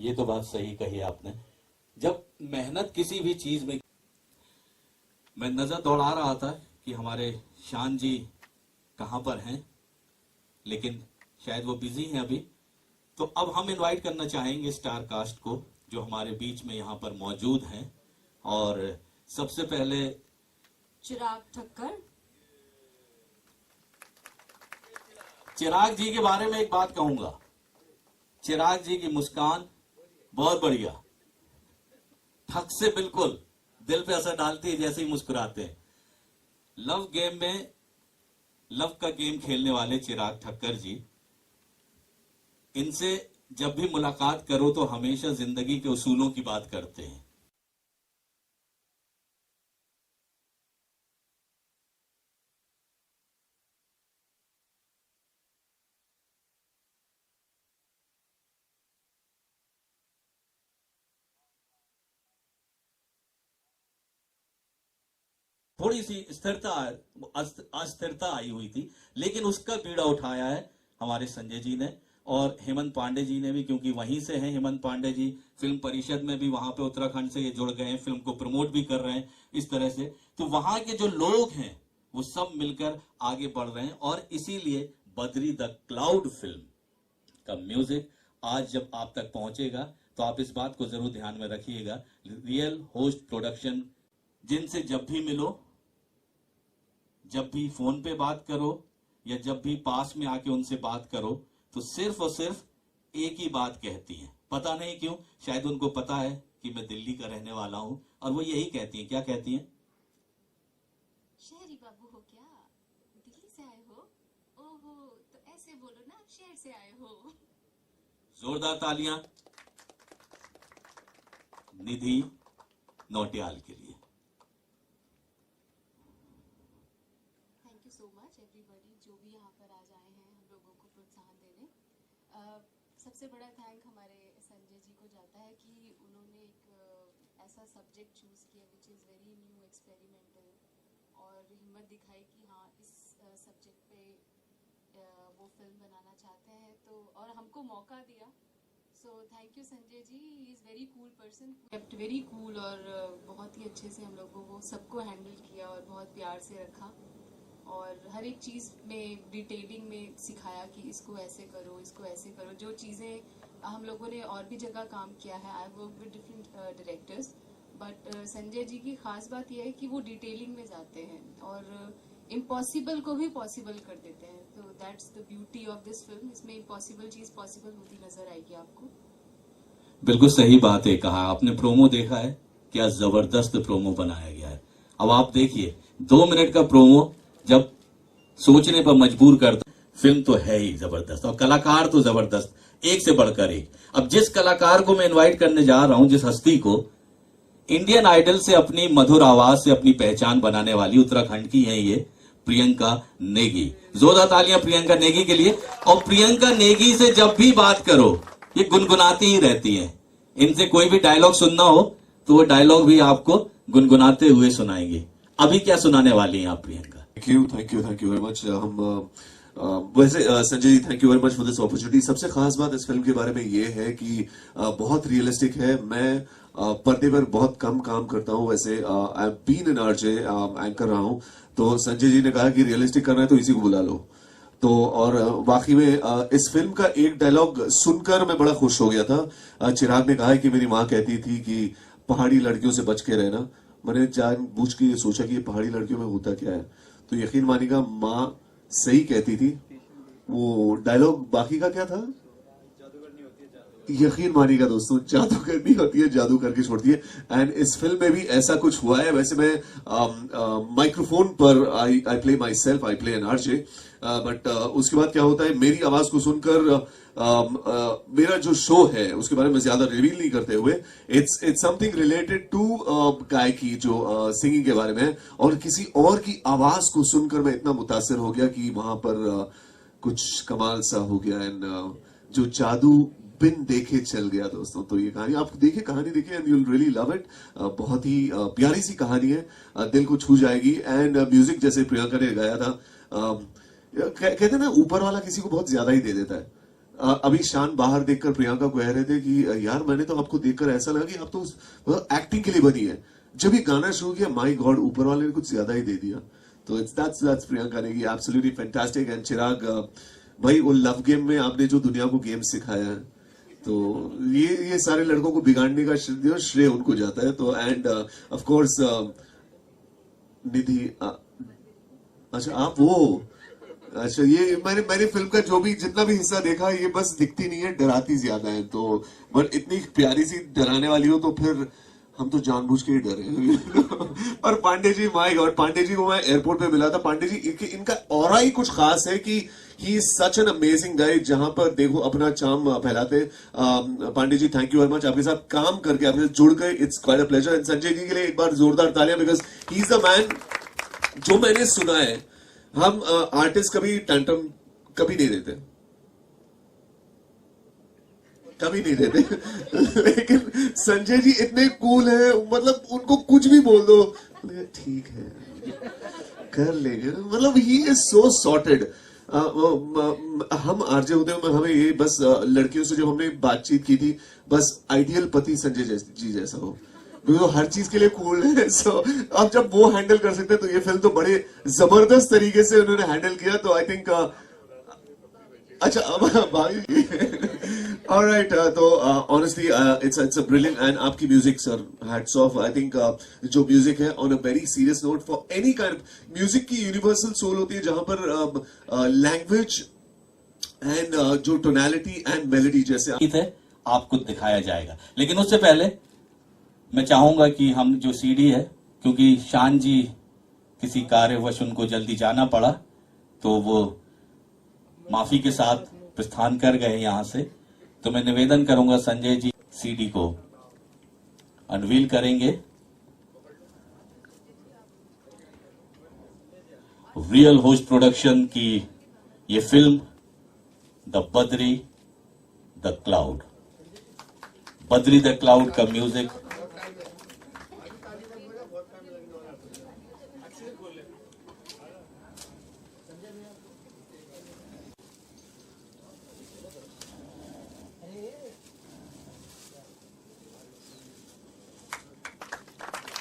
ये तो बात सही कही आपने। जब मेहनत किसी भी चीज में, मैं नजर दौड़ा रहा था कि हमारे शान जी कहाँ पर हैं, लेकिन शायद वो बिजी हैं अभी। तो अब हम इनवाइट करना चाहेंगे स्टार कास्ट को जो हमारे बीच में यहाँ पर मौजूद हैं। और सबसे पहले चिराग ठक्कर। चिराग जी के बारे में एक बात कहूंगा, चिराग जी की मुस्कान बहुत बढ़िया, ठक से बिल्कुल दिल पे असर डालती है जैसे ही मुस्कुराते हैं। लव गेम में लव का गेम खेलने वाले चिराग ठक्कर जी, इनसे जब भी मुलाकात करो तो हमेशा जिंदगी के उसूलों की बात करते हैं। थोड़ी सी स्थिरता अस्थिरता आई हुई थी, लेकिन उसका बीड़ा उठाया है हमारे संजय जी ने और हेमंत पांडे जी ने भी, क्योंकि वहीं से हैं हेमंत पांडे जी। फिल्म परिषद में भी वहां पे उत्तराखंड से ये जुड़ गए हैं, फिल्म को प्रमोट भी कर रहे हैं इस तरह से। तो वहां के जो लोग हैं वो सब मिलकर आगे बढ़ रहे हैं और इसीलिए बद्री द क्लाउड फिल्म का म्यूजिक आज जब आप तक पहुंचेगा तो आप इस बात को जरूर ध्यान में रखिएगा। रियल होस्ट प्रोडक्शन, जिनसे जब भी मिलो, जब भी फोन पे बात करो या जब भी पास में आके उनसे बात करो, तो सिर्फ और सिर्फ एक ही बात कहती हैं। पता नहीं क्यों, शायद उनको पता है कि मैं दिल्ली का रहने वाला हूं और वो यही कहती हैं। क्या कहती हैं? शहरी बाबू हो क्या? दिल्ली से आए हो? ओहो, तो ऐसे बोलो ना, शहर से आए हो। जोरदार तालियां निधि नौटियाल के लिए। Thank you so much everybody जो भी यहाँ पर आज आए हैं हम लोगों को प्रोत्साहन देने। सबसे बड़ा थैंक हमारे संजय जी को जाता है कि उन्होंने एक ऐसा सब्जेक्ट चूज़ किया which is very new, experimental, और हिम्मत दिखाई कि हाँ इस सब्जेक्ट पे वो फिल्म बनाना चाहते हैं, तो और हमको मौका दिया। So thank you Sanjay ji, he is very cool person, kept very cool, और बहुत ही अच्छे से हम लोगों को सबको हैंडल किया और बहुत प्यार से रखा और हर एक चीज़ में डिटेलिंग में सिखाया कि इसको ऐसे करो, इसको ऐसे करो। जो चीज़ें हम लोगों ने और भी जगह काम किया है, I work with different directors, but Sanjay ji की खास बात यह है कि वो डिटेलिंग में जाते हैं और इम्पॉसिबल को भी पॉसिबल कर देते हैं। तो that's the beauty of this film. इसमें इम्पॉसिबल चीज़ पॉसिबल होती नजर आएगी आपको। बिल्कुल सही बात है कहा आपने। प्रोमो देखा है, क्या जबरदस्त प्रोमो बनाया गया है। अब आप देखिए 2 मिनट का प्रोमो जब सोचने पर मजबूर करता, फिल्म तो है ही जबरदस्त और कलाकार तो जबरदस्त, एक से बढ़कर एक। अब जिस कलाकार को मैं इनवाइट करने जा रहा हूं, जिस हस्ती को, इंडियन आइडल से अपनी मधुर आवाज से अपनी पहचान बनाने वाली उत्तराखंड की है ये प्रियंका नेगी। जोरदार तालियां प्रियंका नेगी के लिए। और प्रियंका नेगी से जब भी बात करो ये गुनगुनाती ही रहती हैं। इनसे कोई भी डायलॉग सुनना हो तो वो डायलॉग भी आपको गुनगुनाते हुए सुनाएंगे। अभी क्या सुनाने वाली हैं आप Priyanka? Thank you very much. हम वैसे Sanjay ji, thank you very much for this opportunity. सबसे खास बात इस फिल्म के बारे में ये है कि बहुत रियलिस्टिक है। मैं पर्दे पर बहुत कम काम करता हूँ, वैसे I been in RJ, anchor रहा हूँ। तो संजय जी ने कहा कि रियलिस्टिक करना है तो इसी को बुला लो। तो और वाकई में इस फिल्म का एक डायलॉग सुनकर मैं बड़ा खुश हो गया था। चिराग ने कहा है कि मेरी माँ कहती थी कि पहाड़ी लड़कियों से बच के रहना। मैंने जानबूझ के ये सोचा कि ये पहाड़ी लड़कियों में होता क्या है, तो यकीन मानिएगा माँ सही कहती थी। वो डायलॉग बाकी का क्या था? यकीन मानिएगा दोस्तों, जादू करनी होती है, जादू करके छोड़ती है। एंड इस फिल्म में भी ऐसा कुछ हुआ है। वैसे मैं माइक्रोफोन पर I play my self, I play an RJ, but उसके बाद क्या होता है, मेरी आवाज को सुनकर मेरा जो शो है उसके बारे में ज्यादा रिवील नहीं करते हुए, इट्स समथिंग रिलेटेड टू गायकी, जो सिंगिंग के बारे में है। और किसी और की आवाज को सुनकर मैं इतना मुतासिर हो गया कि वहां पर कुछ कमाल सा हो गया। एंड जो जादू बिन देखे चल गया दोस्तों। तो ये कहानी आप देखिए, कहानी देखिए and you will really love it. बहुत ही प्यारी सी कहानी है, दिल को छू जाएगी। एंड म्यूजिक जैसे प्रियंका ने गाया था, कहते हैं ना ऊपर वाला किसी को बहुत ज्यादा ही दे देता है। अभी शान बाहर देखकर प्रियंका को कह रहे थे कि यार मैंने तो आपको देखकर ऐसा लगा कि आप तो एक्टिंग के लिए बनी है। जब ये गाना शुरू किया, माय गॉड, ऊपर वाले ने कुछ ज्यादा ही दे दिया। तो दैट्स प्रियंका ने की एब्सोल्युटली फैंटास्टिक। एंड चिराग भाई, वो लव गेम में आपने जो दुनिया को गेम सिखाया है, तो ये सारे लड़कों को बिगाड़ने का श्रेय उनको जाता है। तो एंड ऑफ कोर्स निधि, अच्छा आप वो, अच्छा ये मैंने फिल्म का जो भी जितना भी हिस्सा देखा, ये बस दिखती नहीं है, डराती ज्यादा है। तो बट इतनी प्यारी सी डराने वाली हो तो फिर हम तो जानबूझ के ही डरे। और पांडे जी, माय गॉड, पांडे जी को मैं एयरपोर्ट पे मिला था। पांडे जी इनका ऑरा ही कुछ खास है कि he is such an amazing guy, जहां पर देखो अपना चाम फैलाते। Pandey ji, thank you very much, आपके साथ काम करके, आपके साथ जुड़ गए, it's quite a pleasure. And Sanjay ji के लिए एक बार जोरदार तालियां, because he is the man. जो मैंने सुना है, हम आर्टिस्ट कभी टैंट्रम कभी नहीं देते, कभी नहीं देते। लेकिन संजय जी इतने कूल हैं, मतलब उनको कुछ भी बोल दो, ठीक है कर लेंगे, मतलब ही इज सो सॉर्टेड। हम आरजे होते हैं, हमें ये बस लड़कियों से जब हमने बातचीत की थी, बस आइडियल पति संजय जी जैसा हो, क्योंकि वो हर चीज के लिए कूल है। सो अब जब वो हैंडल कर सकते हैं, तो ये फिल्म तो बड़े जबरदस्त तरीके से उन्होंने हैंडल किया। तो आई थिंक अच्छा भाई, ऑलराइट। तो honestly it's a brilliant. And आपकी music sir, hats off. I think जो म्यूजिक है, on a very serious note, for any kind, music की यूनिवर्सल सोल होती है, जहां पर लैंग्वेज एंड जो टोनैलिटी एंड मेलोडी जैसे गीत है आपको दिखाया जाएगा। लेकिन उससे पहले मैं चाहूंगा कि हम जो सीडी है, क्योंकि शान जी किसी कार्यवश उनको जल्दी जाना पड़ा, तो वो माफी के साथ प्रस्थान कर गए यहां से। तो मैं निवेदन करूंगा, संजय जी सीडी को अनवील करेंगे। रियल होस्ट प्रोडक्शन की ये film the Badri the cloud, Badri the cloud का म्यूजिक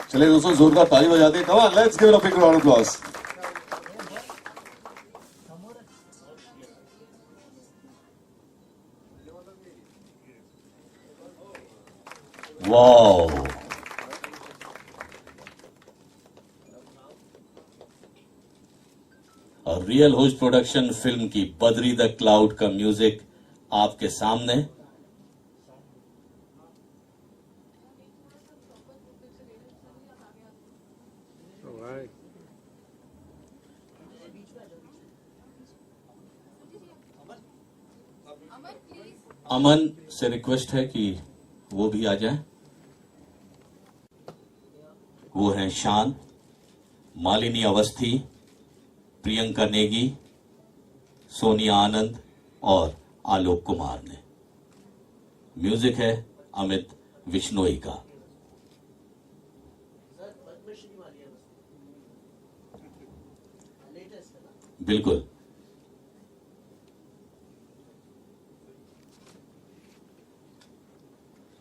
चलिए दोस्तों, जोरदार ताली बजाते हैं। Come on, let's give a big round of applause. Wow, और रियल होस्ट प्रोडक्शन फिल्म की बद्री द क्लाउड का म्यूजिक आपके सामने। अमन से रिक्वेस्ट है कि वो भी आ जाए। वो हैं शान, मालिनी अवस्थी, प्रियंका नेगी, सोनिया आनंद और आलोक कुमार ने। म्यूजिक है अमित विश्नोई का। बिल्कुल।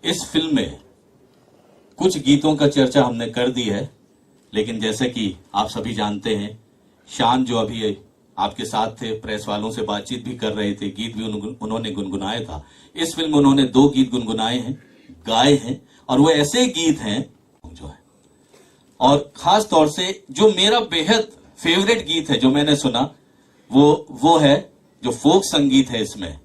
इस फिल्म में कुछ गीतों का चर्चा हमने कर दी है, लेकिन जैसे कि आप सभी जानते हैं, शान जो अभी आपके साथ थे, प्रेस वालों से बातचीत भी कर रहे थे, गीत भी उन्होंने गुनगुनाया था। इस फिल्म में उन्होंने 2 गीत गुनगुनाए हैं, गाए हैं, और वो ऐसे गीत हैं जो है, और खास तौर से जो मेरा बेहद फेवरेट गीत है जो मैंने सुना, वो है जो फोक संगीत है इसमें।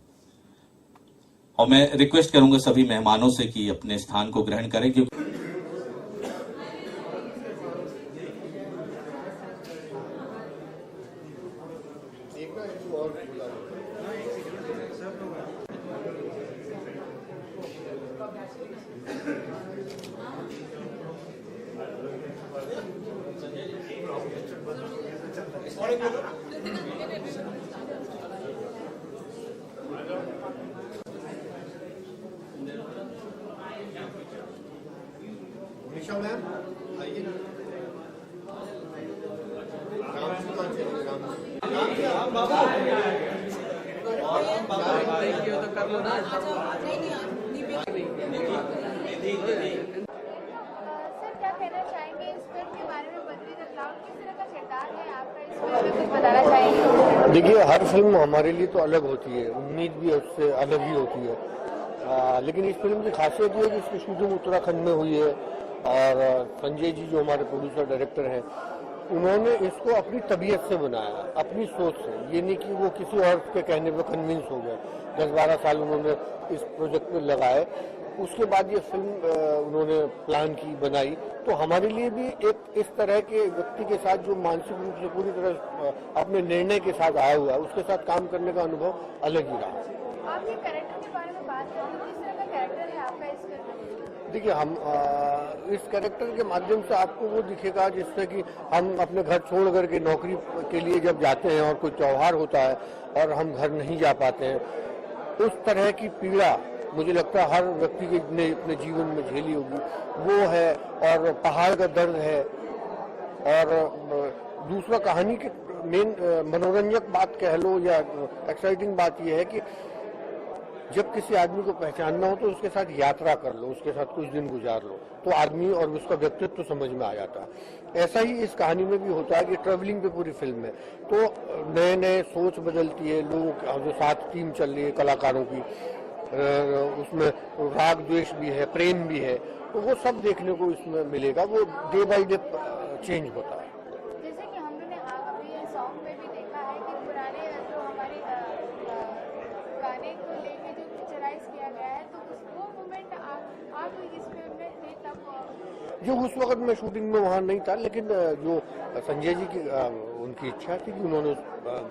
और मैं रिक्वेस्ट करूंगा सभी मेहमानों से कि अपने स्थान को ग्रहण करें, क्योंकि निशा मैम आइए। Thank you. सर क्या कहना चाहेंगे इस फिल्म के बारे में? बद्री द क्लाउड किस तरह का किरदार है आपका इस फिल्म में, कुछ बताना चाहेंगे? देखिए, हर फिल्म हमारे लिए तो अलग होती है, उम्मीद भी उससे अलग ही होती है। लेकिन इस फिल्म की खासियत ये है कि इसकी शूटिंग उत्तराखंड में हुई है और संजय जी जो हमारे प्रोड्यूसर डायरेक्टर हैं, उन्होंने इसको अपनी तबीयत से बनाया, अपनी सोच से। ये नहीं कि वो किसी और के कहने पर कन्विंस हो गए। 10-12 साल उन्होंने इस प्रोजेक्ट में लगाए, उसके बाद ये फिल्म उन्होंने प्लान की, बनाई। तो हमारे लिए भी एक इस तरह के व्यक्ति के साथ जो मानसिक रूप से पूरी तरह अपने निर्णय के साथ आया हुआ है, उसके साथ काम करने का अनुभव अलग ही रहा। आप ये कैरेक्टर के बारे में बात करें तो किस तरह का कैरेक्टर है आपका इस फिल्म में? देखिए, हम इस कैरेक्टर के माध्यम से आपको वो दिखेगा जिससे कि हम अपने घर छोड़ करके नौकरी के लिए जब जाते हैं और कोई त्योहार होता है और हम घर नहीं जा पाते हैं, उस तरह की पीड़ा मुझे लगता है हर व्यक्ति के ने अपने जीवन में झेली होगी, वो है। और पहाड़ का दर्द है। और दूसरा, कहानी के मेन मनोरंजक बात कह लो या एक्साइटिंग बात यह है कि जब किसी आदमी को पहचानना हो तो उसके साथ यात्रा कर लो, उसके साथ कुछ दिन गुजार लो, तो आदमी और उसका व्यक्तित्व तो समझ में आ जाता है। ऐसा ही इस कहानी में भी होता है कि ट्रैवलिंग पे पूरी फिल्म है, तो नए नए सोच बदलती है। लोगों जो साथ टीम चल रही है कलाकारों की, उसमें राग द्वेष भी है, प्रेम भी है, तो वो सब देखने को इसमें मिलेगा। वो डे बाय डे चेंज होता है। जैसे कि हमने अभी ये सॉन्ग में भी देखा है कि पुराने जो हमारे गाने को लेके जो पिक्चराइज किया गया है, तो वो मोमेंट आप इस फिल्म में थे तब? जो उस वक्त मैं शूटिंग में वहाँ नहीं था, लेकिन जो संजय जी की उनकी इच्छा थी कि उन्होंने उस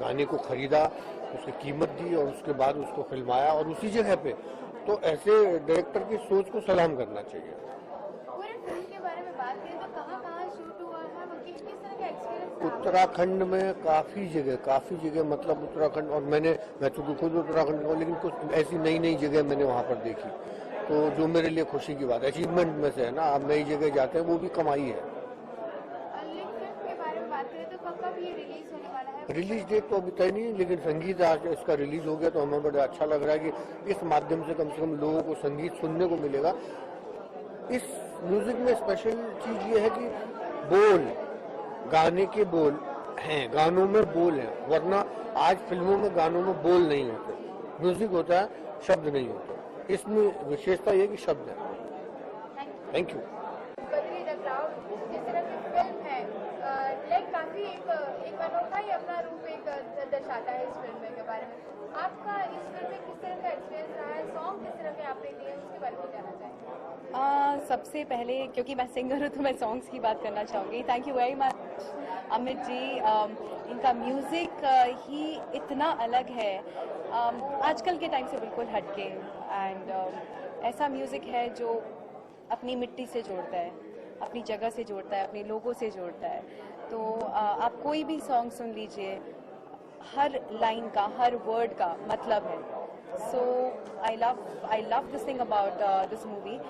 गाने को खरीदा, उसकी कीमत दी और उसके बाद उसको फिल्माया और उसी जगह पे, तो ऐसे डायरेक्टर की सोच को सलाम करना चाहिए। पूरे फिल्म के बारे में बात करें तो कहाँ शूट हुआ है, किस तरह का एक्सपीरियंस था? उत्तराखंड में काफी जगह, मतलब उत्तराखंड, और मैं तो खुद उत्तराखंड का हूँ, लेकिन कुछ ऐसी नई जगह मैंने वहाँ पर देखी, तो जो मेरे लिए खुशी की बात, अचीवमेंट में से है ना। आप नई जगह जाते हैं, वो भी कमाई है। फिल्म के बारे में बात करें तो कब ये रिलीज होने वाला है? रिलीज डेट तो अभी तय नहीं है, लेकिन संगीत आज इसका रिलीज हो गया तो हमें बड़ा अच्छा लग रहा है कि इस माध्यम से कम लोगों को संगीत सुनने को मिलेगा। इस म्यूजिक में स्पेशल चीज ये है कि बोल, गाने के बोल हैं, गानों में बोल हैं, वरना आज फिल्मों में गानों में बोल नहीं होते, म्यूजिक होता है, शब्द नहीं होते। इसमें विशेषता ये कि शब्द है। Thank you. Badri the cloud जिस तरह की फिल्म है, लाइक काफी एक अनोखा ही अपना रूप एक दर्शाता है इस फिल्म के बारे में। आपका इस फिल्म में किस तरह का एक्सपीरियंस रहा है? सॉन्ग किस तरह के आपने लिए, उसके बारे में जानना चाहेंगे? सबसे पहले, क्योंकि मैं सिंगर हूँ तो मैं सॉन्ग्स की बात करना चाहूँगी। Thank you very much Amit ji. इनका म्यूज़िक ही इतना अलग है, आजकल के टाइम से बिल्कुल हटके, एंड ऐसा म्यूज़िक है जो अपनी मिट्टी से जोड़ता है, अपनी जगह से जोड़ता है, अपने लोगों से जोड़ता है। तो आप कोई भी सॉन्ग सुन लीजिए, हर लाइन का, हर वर्ड का मतलब है। So I love this thing about this movie,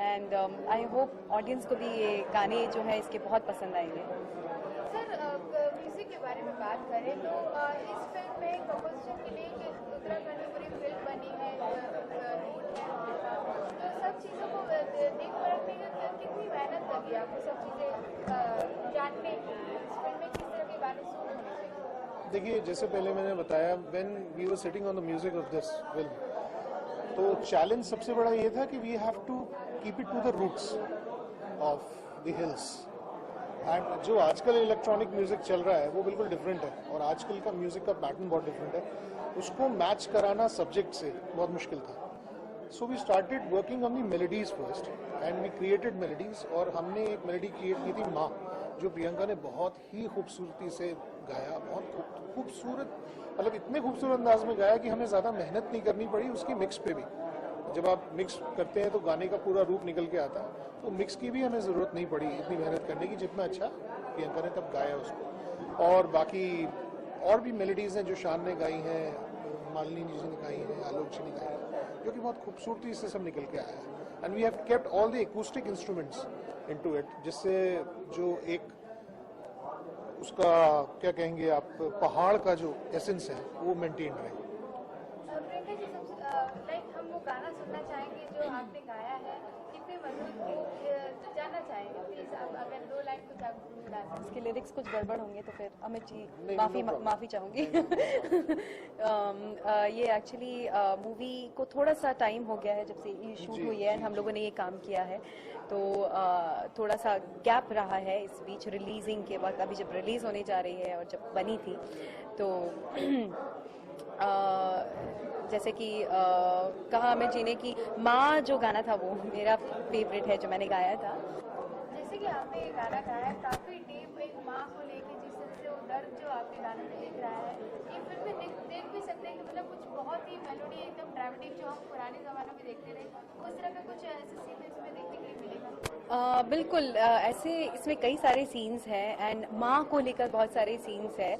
and I hope audience को भी ये गाने जो है इसके बहुत पसंद आएंगे। सर, म्यूजिक के बारे में बात करें तो इस फिल्म में कंपोजिशन के लिए उत्तराखंड में पूरी फिल्म बनी है, रूट है वहाँ का, तो सब चीज़ों को देख परखने में कितनी मेहनत लगी आपको, सब चीज़ें जानने की इस फिल्म में किस तरह के गाने सूट होने चाहिए? देखिए, जैसे पहले मैंने बताया, when we were sitting on the music of this film, तो चैलेंज सबसे बड़ा ये था कि we have to keep it to the roots of the hills. And जो आजकल इलेक्ट्रॉनिक म्यूजिक चल रहा है वो बिल्कुल डिफरेंट है, और आजकल का म्यूजिक का पैटर्न बहुत डिफरेंट है, उसको मैच कराना सब्जेक्ट से बहुत मुश्किल था। So we started working on the melodies first, and we created melodies, और हमने एक मेलोडी क्रिएट की थी, माँ, जो प्रियंका ने बहुत ही खूबसूरती से गाया, बहुत खूबसूरत, मतलब इतने खूबसूरत अंदाज में गाया कि हमें ज़्यादा मेहनत नहीं करनी पड़ी उसकी मिक्स पे भी। जब आप मिक्स करते हैं तो गाने का पूरा रूप निकल के आता है, तो मिक्स की भी हमें ज़रूरत नहीं पड़ी इतनी मेहनत करने की, जितना अच्छा प्रियंका ने तब गाया उसको। और बाकी और भी मेलोडीज़ हैं जो शान ने गाई हैं, मालिनी जी ने गाई हैं, आलोक जी ने गाई हैं, जो कि बहुत खूबसूरती से सब निकल के आया है। And we have kept all the acoustic instruments into it, जिससे जो एक उसका क्या कहेंगे आप, पहाड़ का जो एसेंस है वो मेंटेन रहे। प्रियंका जी सबसे लाइक हम वो गाना सुनना चाहेंगे जो आपने गाया है, कितने मधुर वो जानना चाहेंगे प्लीज। आप अगर 2 लाइन कुछ आप गुनगुना दें। इसके लिरिक्स कुछ गड़बड़ होंगे तो फिर अमित जी नहीं, माफी चाहूंगी। ये एक्चुअली मूवी को थोड़ा सा टाइम हो गया है जब से ये शूट हुई है, हम लोगों ने ये काम किया है, तो थोड़ा सा गैप रहा है इस बीच रिलीजिंग के वक्त। अभी जब रिलीज होने जा रही है और जब बनी थी तो जैसे कि कहा अमित जी ने कि माँ जो गाना था वो मेरा फेवरेट है जो मैंने गाया था। जैसे कि आपने ये गाना गाया है काफी डीप, एक माँ को लेके जिस तरह से वो दर्द जो आपके गाने में दिख रहा है, ये फिल्म में देख भी सकते हैं कि मतलब कुछ बहुत ही मेलोडी एकदम ड्रामेटिक जो हम पुराने जमानों में देखते थे, उस तरह का कुछ ऐसे सीन इसमें देखने के लिए मिलेगा। बिल्कुल ऐसे इसमें कई सारे सीन्स हैं एंड माँ को लेकर बहुत सारे सीन्स है।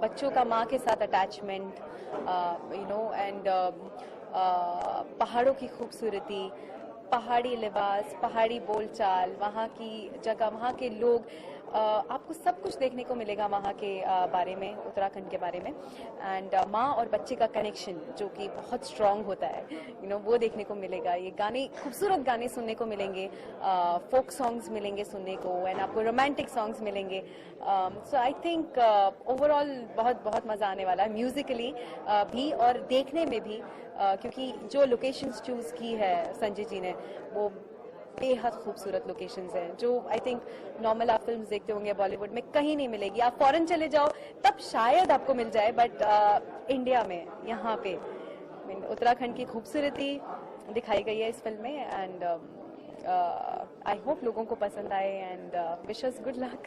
बच्चों का माँ के साथ अटैचमेंट, यू नो, एंड पहाड़ों की खूबसूरती, पहाड़ी लिबास, पहाड़ी बोलचाल, वहाँ की जगह, वहाँ के लोग, आपको सब कुछ देखने को मिलेगा वहाँ के बारे में, उत्तराखंड के बारे में। एंड माँ और बच्चे का कनेक्शन जो कि बहुत स्ट्रांग होता है, यू नो, वो देखने को मिलेगा। ये गाने, खूबसूरत गाने सुनने को मिलेंगे, फोक सॉन्ग्स मिलेंगे सुनने को, एंड आपको रोमांटिक सॉन्ग्स मिलेंगे। सो आई थिंक ओवरऑल बहुत बहुत मज़ा आने वाला है, म्यूजिकली भी और देखने में भी, क्योंकि जो लोकेशंस चूज की है संजय जी ने वो बेहद खूबसूरत लोकेशंस हैं जो आई थिंक नॉर्मल आप फिल्म्स देखते होंगे बॉलीवुड में कहीं नहीं मिलेगी। आप फॉरेन चले जाओ तब शायद आपको मिल जाए, बट इंडिया में यहाँ पे उत्तराखंड की खूबसूरती दिखाई गई है इस फिल्म में। एंड आई होप लोगों को पसंद आए and wish us good luck.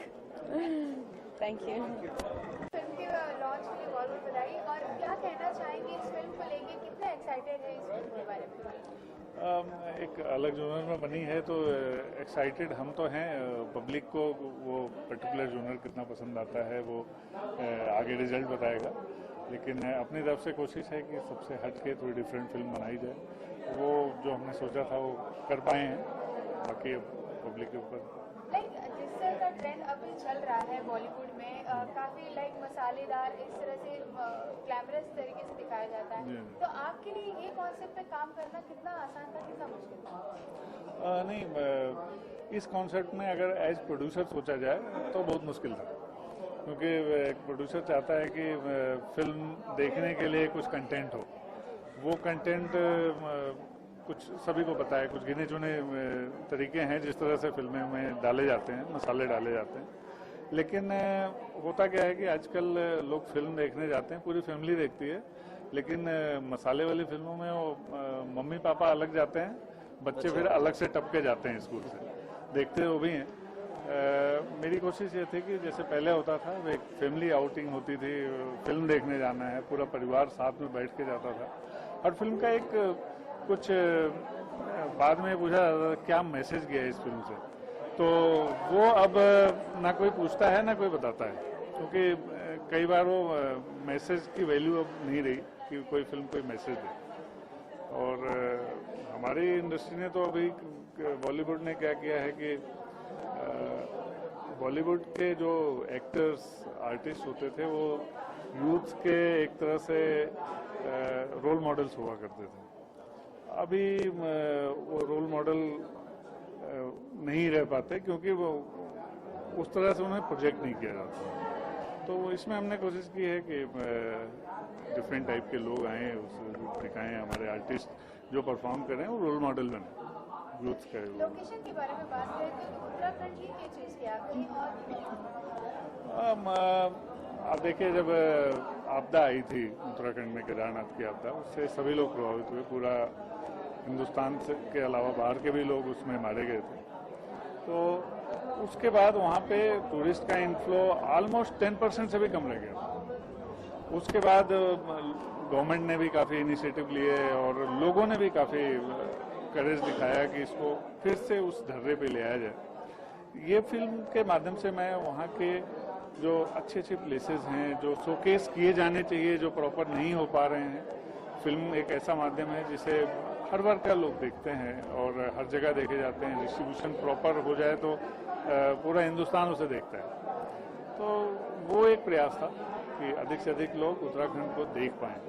Thank you. Film के लॉन्च के लिए बहुत बहुत बधाई। और क्या कहना चाहेंगे इस फिल्म को लेके, कितना एक्साइटेड है इस फिल्म के बारे में? एक अलग जोनर में बनी है तो एक्साइटेड हम तो हैं। पब्लिक को वो पर्टिकुलर जोनर कितना पसंद आता है वो आगे रिजल्ट बताएगा, लेकिन अपनी तरफ से कोशिश है कि सबसे हट के थोड़ी डिफरेंट फिल्म बनाई जाए। वो जो हमने सोचा था वो कर पाए हैं, बाकी पब्लिक के ऊपर। जिस तरह का ट्रेंड अभी चल रहा है बॉलीवुड में, काफी मसालेदार, इस तरह से ग्लैमरस तरीके से दिखाया जाता है, तो आपके लिए ये कॉन्सेप्ट पे काम करना कितना आसान था, कितना मुश्किल था? नहीं, इस कॉन्सेप्ट में अगर एज प्रोड्यूसर सोचा जाए तो बहुत मुश्किल था, क्योंकि एक प्रोड्यूसर चाहता है कि फिल्म देखने के लिए कुछ कंटेंट हो। वो कंटेंट कुछ सभी को पता है, कुछ गिने चुने तरीके हैं जिस तरह से फिल्में में डाले जाते हैं, मसाले डाले जाते हैं। लेकिन होता क्या है कि आजकल लोग फिल्म देखने जाते हैं, पूरी फैमिली देखती है, लेकिन मसाले वाली फिल्मों में वो मम्मी पापा अलग जाते हैं, बच्चे फिर अलग से टपके जाते हैं स्कूल से, देखते वो भी हैं। मेरी कोशिश ये थी कि जैसे पहले होता था, वो एक फैमिली आउटिंग होती थी, फिल्म देखने जाना है, पूरा परिवार साथ में बैठ के जाता था। और फिल्म का एक कुछ बाद में पूछा क्या मैसेज गया इस फिल्म से, तो वो अब ना कोई पूछता है ना कोई बताता है, क्योंकि कई बार वो मैसेज की वैल्यू अब नहीं रही कि कोई फिल्म कोई मैसेज दे। और हमारी इंडस्ट्री ने तो अभी, बॉलीवुड ने क्या किया है कि बॉलीवुड के जो एक्टर्स आर्टिस्ट होते थे वो यूथ के एक तरह से रोल मॉडल्स हुआ करते थे। अभी वो रोल मॉडल नहीं रह पाते, क्योंकि वो उस तरह से उन्हें प्रोजेक्ट नहीं किया जाता। तो इसमें हमने कोशिश की है कि डिफरेंट टाइप के लोग आए, उस दिखाएं, हमारे आर्टिस्ट जो परफॉर्म करें वो रोल मॉडल बने यूथ का। लोकेशन के बारे में बात करें तो उत्तराखंड ही की चीज क्या कहीं और? आप देखिए, जब आपदा आई थी उत्तराखंड में, केदारनाथ की आपदा, उससे सभी लोग प्रभावित हुए। पूरा हिंदुस्तान के अलावा बाहर के भी लोग उसमें मारे गए थे। तो उसके बाद वहाँ पे टूरिस्ट का इनफ्लो ऑलमोस्ट 10% से भी कम रह गया। उसके बाद गवर्नमेंट ने भी काफ़ी इनिशिएटिव लिए और लोगों ने भी काफ़ी करेज दिखाया कि इसको फिर से उस धर्रे पे ले आया जाए। ये फिल्म के माध्यम से मैं वहाँ के जो अच्छे अच्छे प्लेसेस हैं, जो शोकेस किए जाने चाहिए, जो प्रॉपर नहीं हो पा रहे हैं, फिल्म एक ऐसा माध्यम है जिसे हर वर्ग का लोग देखते हैं और हर जगह देखे जाते हैं। डिस्ट्रीब्यूशन प्रॉपर हो जाए तो पूरा हिंदुस्तान उसे देखता है। तो वो एक प्रयास था। कि अधिक से अधिक लोग उत्तराखंड को देख पाएं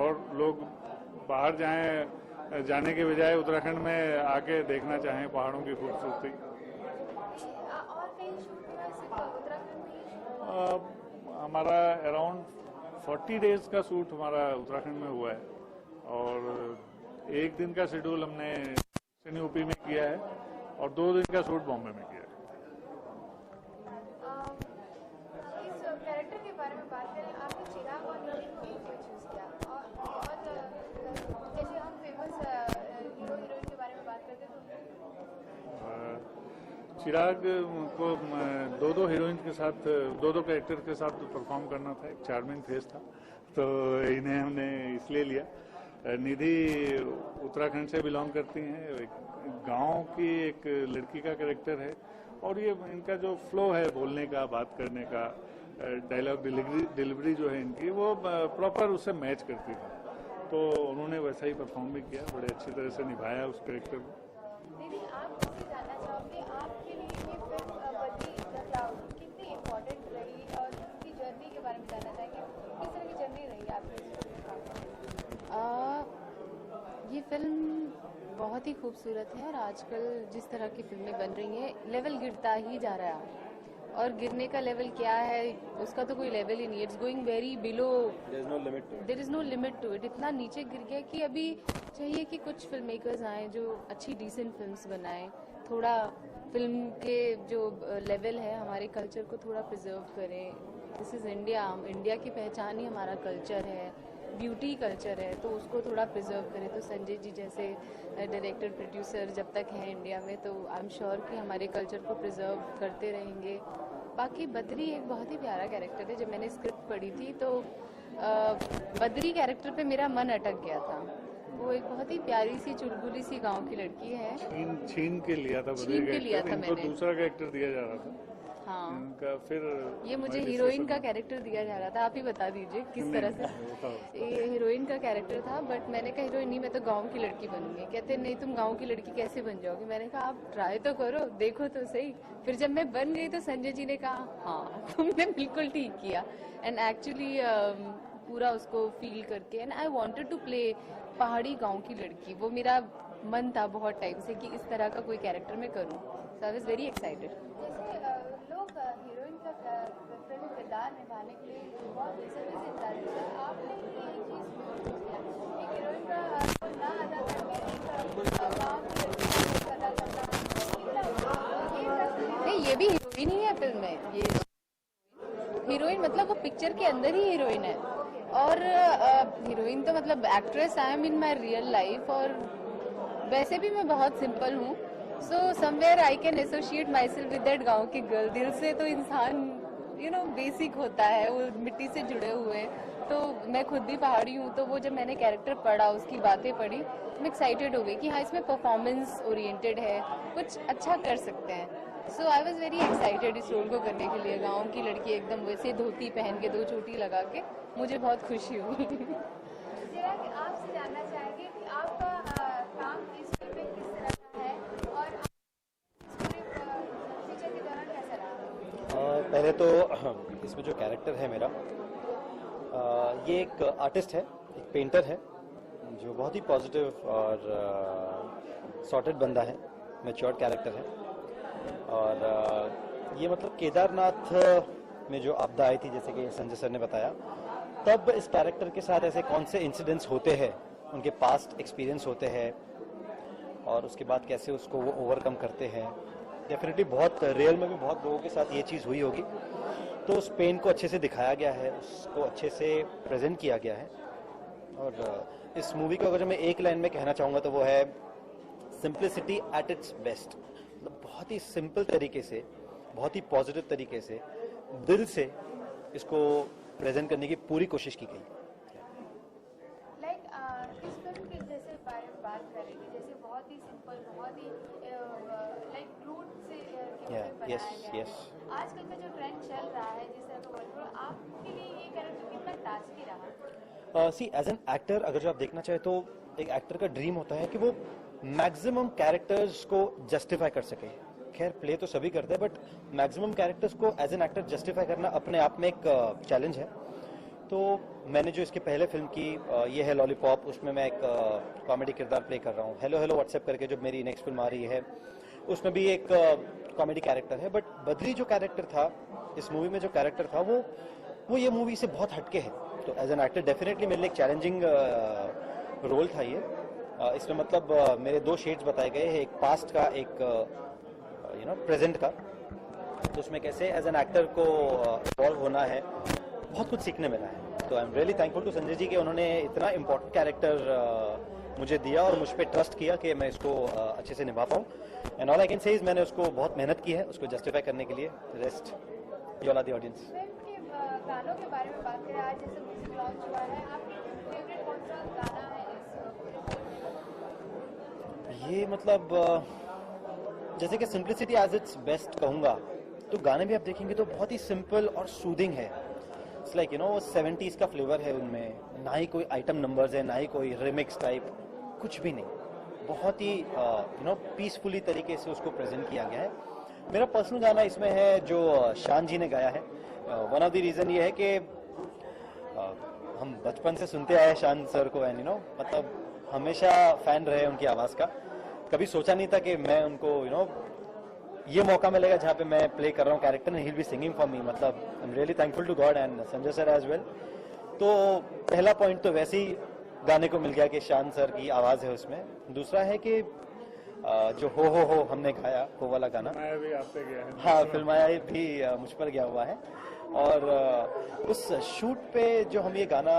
और लोग बाहर जाने के बजाय उत्तराखंड में आके देखना चाहें पहाड़ों की खूबसूरती। और कहीं शूट हुआ सिर्फ उत्तराखंड में ही? हमारा अराउंड 40 डेज का शूट हमारा उत्तराखंड में हुआ है और 1 दिन का शेड्यूल हमने यूपी में किया है और 2 दिन का शूट बॉम्बे में किया है। इस कैरेक्टर के बारे में बात करें, आपने चिराग और नितिन को क्यों चूज किया? और जैसे हम फेमस हीरो हीरोइन के बारे में बात करते हैं तो चिराग को दो हीरोइन के साथ दो कैरेक्टर के साथ परफॉर्म करना था, एक चार्मिंग फेस था, तो इन्हें हमने इसलिए लिया। निधि उत्तराखंड से बिलोंग करती हैं, एक गांव की एक लड़की का कैरेक्टर है और ये इनका जो फ्लो है बोलने का, बात करने का, डायलॉग डिलीवरी जो है इनकी वो प्रॉपर उससे मैच करती थी, तो उन्होंने वैसा ही परफॉर्म भी किया, बड़े अच्छी तरह से निभाया उस कैरेक्टर को। दीदी, आप मुझसे जानना चाहोगे आपके लिए ये फिल्म बद्री द क्लाउड कितनी इम्पोर्टेंट रही और उनकी जर्नी के बारे में जानना चाहेंगे, किस तरह की जर्नी रही आपकी? ये फिल्म बहुत ही खूबसूरत है और आजकल जिस तरह की फिल्में बन रही हैं लेवल गिरता ही जा रहा है और गिरने का लेवल क्या है उसका तो कोई लेवल ही नहीं है। It's going very below, there is no limit to it. इतना नीचे गिर गया कि अभी चाहिए कि कुछ फिल्म मेकर्स आए जो अच्छी डिसेंट फिल्म्स बनाएं, थोड़ा फिल्म के जो लेवल है हमारे कल्चर को थोड़ा प्रिजर्व करें। दिस इज़ इंडिया, इंडिया की पहचान ही हमारा कल्चर है, ब्यूटी कल्चर है, तो उसको थोड़ा प्रिजर्व करें। तो संजय जी जैसे डायरेक्टर प्रोड्यूसर जब तक हैं इंडिया में तो आई एम श्योर कि हमारे कल्चर को प्रिजर्व करते रहेंगे। बाकी बद्री एक बहुत ही प्यारा कैरेक्टर है। जब मैंने स्क्रिप्ट पढ़ी थी तो बद्री कैरेक्टर पे मेरा मन अटक गया था। वो एक बहुत ही प्यारी सी चुलबुली सी गांव की लड़की है। छीन के लिया था छीन के लिया था इनको मैंने। दूसरा कैरेक्टर दिया जा रहा था। हाँ, इनका फिर ये मुझे हीरोइन का कैरेक्टर दिया जा रहा था। आप ही बता दीजिए किस तरह से। ये हीरोइन का कैरेक्टर था बट मैंने कहा हीरोइन नहीं, मैं तो गांव की लड़की बनूंगी। कहते नहीं, तुम गांव की लड़की कैसे बन जाओगी? मैंने कहा आप ट्राई तो करो, देखो तो सही। फिर जब मैं बन गई तो संजय जी ने कहा हाँ तुमने बिल्कुल ठीक किया। एंड एक्चुअली पूरा उसको फील करके and I wanted to play पहाड़ी गांव की लड़की। वो मेरा मन था बहुत टाइम से कि इस तरह का कोई कैरेक्टर मैं करूं। सो आई वाज वेरी एक्साइटेड। जैसे लोग हीरोइन का फिल्म किरदार निभाने के लिए बहुत बेसब्री से इंतजार करते हैं, आपने एक चीज़ किया, एक हीरोइन का रोल ना अदा करके एक गाँव की लड़की को अदा करना, नहीं, ये भी हीरोइन ही है फिल्म में। ये हीरोइन मतलब वो पिक्चर के अंदर ही हीरोइन है और हीरोइन तो मतलब actress I am in my real life और वैसे भी मैं बहुत सिंपल हूँ। So somewhere I can associate my self with that गाँव की गर्ल। दिल से तो इंसान बेसिक होता है, वो मिट्टी से जुड़े हुए। तो मैं खुद भी पहाड़ी हूँ, तो वो जब मैंने कैरेक्टर पढ़ा, उसकी बातें पढ़ी, मैं एक्साइटेड हो गई कि हाँ इसमें परफॉर्मेंस ओरिएंटेड है, कुछ अच्छा कर सकते हैं। सो आई वॉज वेरी एक्साइटेड इस रोल को करने के लिए। गाँव की लड़की एकदम वैसे धोती पहन के 2 चोटी लगा के, मुझे बहुत खुशी हुई। चिराग, आपसे जानना चाहेंगे कि आपका काम इस फिल्म में किस तरह का है और पूरे फीचर के दौरान कैसा रहा? पहले तो इसमें जो कैरेक्टर है मेरा, ये एक आर्टिस्ट है, एक पेंटर है जो बहुत ही पॉजिटिव और सॉर्टेड बंदा है, मैच्योर्ड कैरेक्टर है। और ये मतलब केदारनाथ में जो आपदा आई थी, जैसे कि संजय सर ने बताया, तब इस कैरेक्टर के साथ ऐसे कौन से इंसिडेंट्स होते हैं, उनके पास्ट एक्सपीरियंस होते हैं और उसके बाद कैसे उसको वो ओवरकम करते हैं। डेफिनेटली बहुत रियल में भी बहुत लोगों के साथ ये चीज़ हुई होगी, तो उस पेन को अच्छे से दिखाया गया है, उसको अच्छे से प्रेजेंट किया गया है। और इस मूवी को अगर मैं एक लाइन में कहना चाहूँगा तो वो है सिंप्लिसिटी एट इट्स बेस्ट। मतलब बहुत ही सिंपल तरीके से, बहुत ही पॉजिटिव तरीके से, दिल से इसको प्रेजेंट करने की पूरी कोशिश की गई। इस फिल्म के जैसे बारे में बात करेंगे, जैसे बहुत ही सिंपल, बहुत ही रूट से बनाया गया है। आजकल का जो ट्रेंड चल रहा है, जिस तरह का वर्ल्ड, आपके लिए ये कैरेक्टर कितना टास्की रहा? सी एज एन एक्टर अगर जो आप देखना चाहे तो एक एक्टर का ड्रीम होता है कि वो मैक्सिमम कैरेक्टर्स को जस्टिफाई कर सके। खैर प्ले तो सभी करते हैं बट मैक्सिमम कैरेक्टर्स को एज एन एक्टर जस्टिफाई करना अपने आप में एक चैलेंज है। तो मैंने जो इसके पहले फिल्म की ये है लॉलीपॉप, उसमें मैं एक कॉमेडी किरदार प्ले कर रहा हूँ। हेलो हेलो व्हाट्सएप करके जो मेरी नेक्स्ट फिल्म आ रही है उसमें भी एक कॉमेडी कैरेक्टर है। बट बद्री जो कैरेक्टर था इस मूवी में, जो कैरेक्टर था वो ये मूवी से बहुत हटके है। तो एज एन एक्टर डेफिनेटली मेरे लिए एक चैलेंजिंग रोल था ये। इसमें मतलब मेरे 2 शेड्स बताए गए हैं, एक पास्ट का, एक प्रेजेंट का। तो उसमें कैसे एज एन एक्टर को इन्वॉल्व होना है, बहुत कुछ सीखने मिला है। तो I am really thankful to Sanjay ji कि उन्होंने इतना इम्पोर्टेंट कैरेक्टर मुझे दिया और मुझ पर ट्रस्ट किया कि मैं इसको अच्छे से निभा पाऊँ। And all I can say is मैंने उसको बहुत मेहनत की है उसको जस्टिफाई करने के लिए। Rest you all are the audience. Film के गानों के बारे में बात करें, आज जैसे म्यूजिक लॉन्च हुआ है, आपका फेवरेट कौन सा गाना है इस पूरी फिल्म में? ये मतलब जैसे कि सिंप्लिसिटी एज इट्स बेस्ट कहूँगा, तो गाने भी आप देखेंगे तो बहुत ही सिंपल और सूदिंग है। इट्स लाइक 70s का फ्लेवर है उनमें, ना ही कोई आइटम नंबर्स है, ना ही कोई रिमिक्स टाइप, कुछ भी नहीं। बहुत ही पीसफुली तरीके से उसको प्रेजेंट किया गया है। मेरा पर्सनल गाना इसमें है जो शान जी ने गाया है। वन ऑफ द रीज़न ये है कि हम बचपन से सुनते आए शान सर को, एंड मतलब हमेशा फैन रहे उनकी आवाज़ का। कभी सोचा नहीं था कि मैं उनको ये मौका मिलेगा जहाँ पे मैं प्ले कर रहा हूँ character and he will be singing for me. मतलब I am really thankful to God and Sanjay sir as well. तो पहला पॉइंट तो वैसे ही गाने को मिल गया कि शान सर की आवाज़ है उसमें। दूसरा है कि जो हो हमने गाया, हो वाला गाना भी आप पे गया है। हाँ, फिल्माया भी मुझ पर गया हुआ है। और उस शूट पे जो हम ये गाना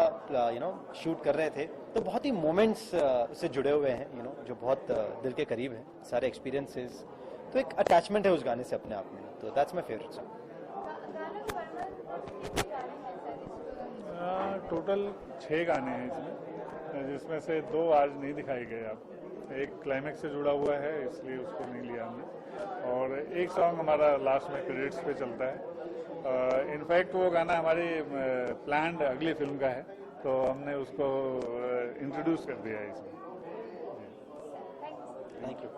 शूट कर रहे थे, तो बहुत ही मोमेंट्स उससे जुड़े हुए हैं जो बहुत दिल के करीब हैं, सारे एक्सपीरियंसेस। तो एक अटैचमेंट है उस गाने से अपने आप में। तो दैट्स माय फेवरेट सॉन्ग। गानों के बारे में कितने गाने हैं सर इस टोटल 6 गाने हैं इसमें, जिसमें से 2 आज नहीं दिखाए गए। आप एक क्लाइमेक्स से जुड़ा हुआ है इसलिए उसको नहीं लिया हमने, और एक सॉन्ग हमारा लास्ट में क्रेडिट्स पे चलता है। इनफैक्ट वो गाना हमारी प्लान्ड अगली फिल्म का है, तो हमने उसको इंट्रोड्यूस कर दिया है इसमें। Thank you.